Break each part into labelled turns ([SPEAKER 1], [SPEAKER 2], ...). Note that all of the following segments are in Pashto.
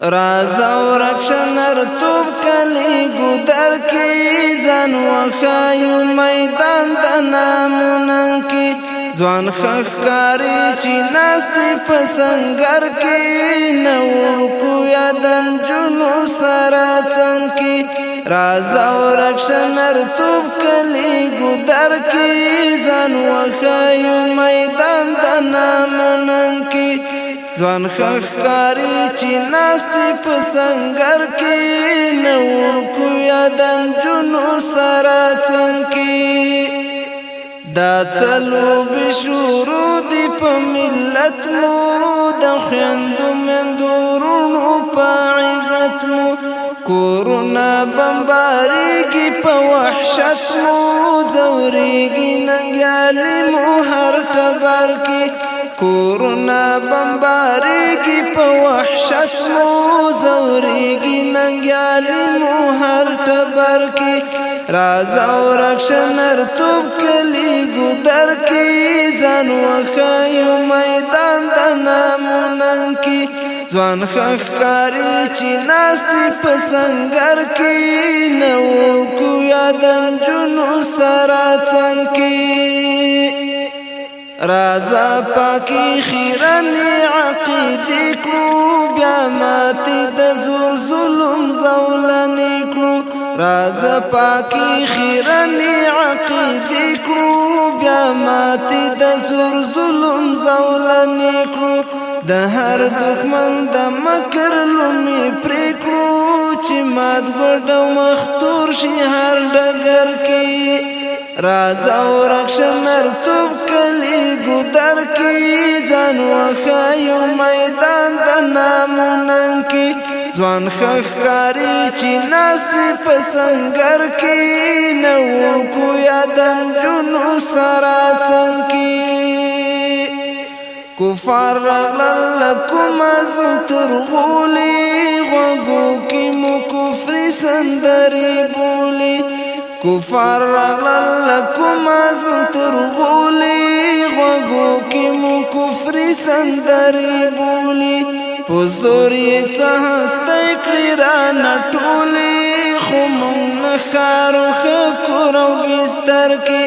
[SPEAKER 1] رازا ورکشنر توب کلی گودر کی زن وخایو میدان دنامونن کی زوان خخکاری چی ناستی پسنگر کی نورکو یادن جنو سراتن کی رازا ورکشنر توب کلی گودر کی زن وخایو میدان دنامونن کی زوان خخکاری چی ناستی پسنگر کی نورکو یادن جنو سراتن کی دا چلو بشورو دی پا ملت مو دا خیندو مندورونو پا عزت مو کورونا بمباریگی پا وحشت مو زوریگی ننگیالی مو هر تبر کی کورونا بمباریگی پا وحشت مو زوریگی ننگیالی مو هر تبر کی رازا ورکشنر توب کلی گودر کی زن وخایو میدان دنامونن کی زوان خخکاری چی ناستی پسنگر کی نورکو یادن جنو سراتن کی رازا پاکی خیرانی عقیدی کرو بیا ماتی د زور ظلم زولنی کرو رازا پاکی خیرانی عقیدی کرو بیا ماتی د زور ظلم زولنی کرو د هر دښمن د مکر لومې پریکړو چې مات ګډو مختور شي هر ډګر کې رازا ورکشنر توب کلی گودر کی زن وخایو میدان دنامونن کی زوان خخکاری چی ناستی پسنگر کی نورکو یادن جنو سراتن کی کفار رغلل لکم از ترغولی غوگو کی مو کفری سندری بولی کفار رغلل لکم از ترغولی غوگو کی مو کفری سندری بولی پزوری تهستی کلی را نٹولی خمون نخارو خکورو بستر کی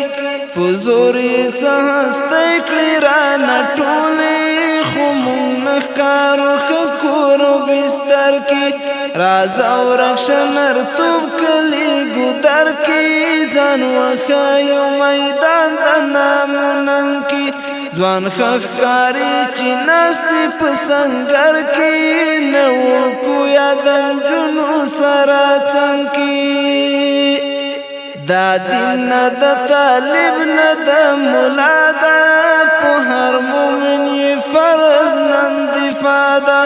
[SPEAKER 1] پزوری تهستی کلی را نٹولی خمون نخارو خکورو بستر کی رازا ورکشنر توب کلی گودر کی زن وخایو میدان دنامونن کی زوان خخکاری چی ناستی پسنگر کی نورکو یادن جنو سراتن کی دا دین دا طالب ندا ملادا پو هر مومن فرض نن دفاع دا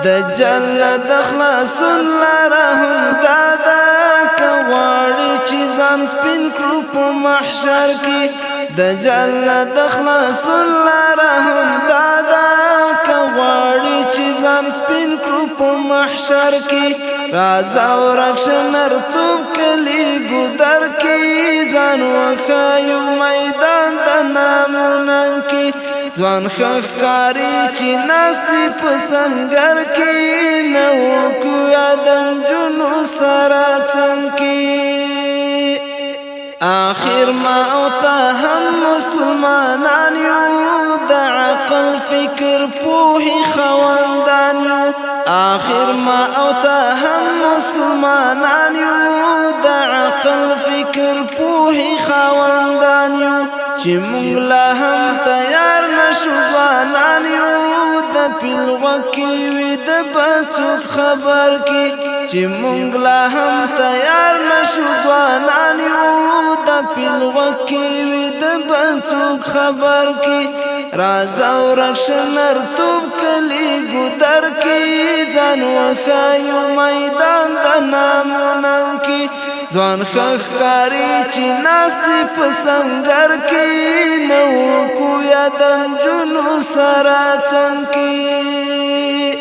[SPEAKER 1] دجال دخلاص لرهم دادا کواری چیزان سپین کرو پو محشر کی دجال دخلاص لرهم دادا کواری چیزان سپین کرو پو محشر کی رازا ورکشنر توب کلی گودر کی زن وخایو میدان دنامونن کی زوان خخکاری چی ناستی پسنگر کی نورکو یادن جنو سراتن کی آخر ما اوتا هم مسلمانان یو دا عقل فکر پوهی خواندان یو آخر ما اوتا هم مسلمانان یو دا عقل فکر پوهی خواندان یو چی منگلا هم تیار نشو ځوانان یو د پیلوکی وی د بچوک خبر کی چی منگلا هم تیار نشو ځوانان یو د پیلوکی وی د بچوک خبر کی رازا ورکشنر توب کلی گودر کی زن وخایو میدان دنامونن کی زوان خخکاری چی ناستی پسنگر کی نورکو یادن جنو سراتن کی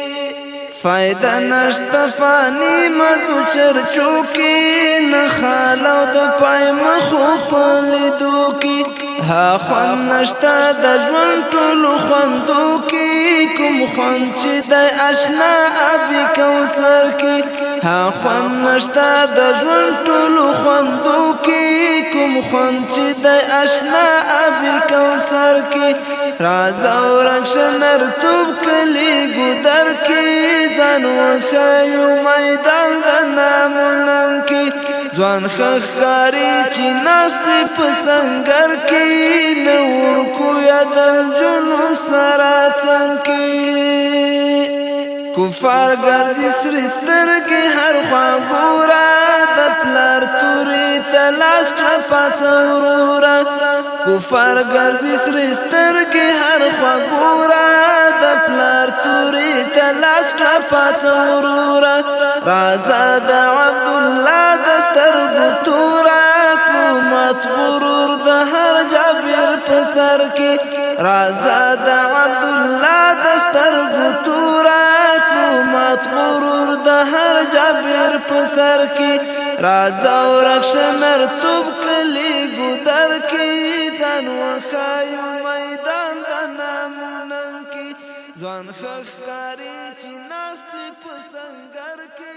[SPEAKER 1] فائدہ نشتا فانی مزو چرچو کی نخالو د پای مخو پلیدو کی ها خوان نشتا د ژوند ټولو خوندو کی کوم خوند چې د اشنا ابي کوثر کې ها خوند نشته د ژوند ټولو خوندو کې کوم خوند چې د اشنا ابي کوثر کې راځه ورکشه نرتوب کلی ګودر کې ځان وښیو میدان د نامونن کې ځوان ښکاري چې ناست وي په سنګر کې نه وړکو یا د نجونو سره څنګ کې کفار ګرځي سرې سترګې هر خوا ګوره د پلار تورې ته لاس کړه پاڅه وروره کفار ګرځي سرې سترګې هر خوا ګوره د پلار تورې ته لاس کړه پاڅه وروره راځه د عبدالله د سترګو توره کړو مات غرور د هر جابر په سر کې راځه د عبدالله د سترګو توره کړو مات غرور د هر جابر په سر کې راځه ورکشه نرتوب کلی ګودر کې ځان وښیو میدان د نامونن کې ځوان ښکاري چې ناست وي په سنګر کې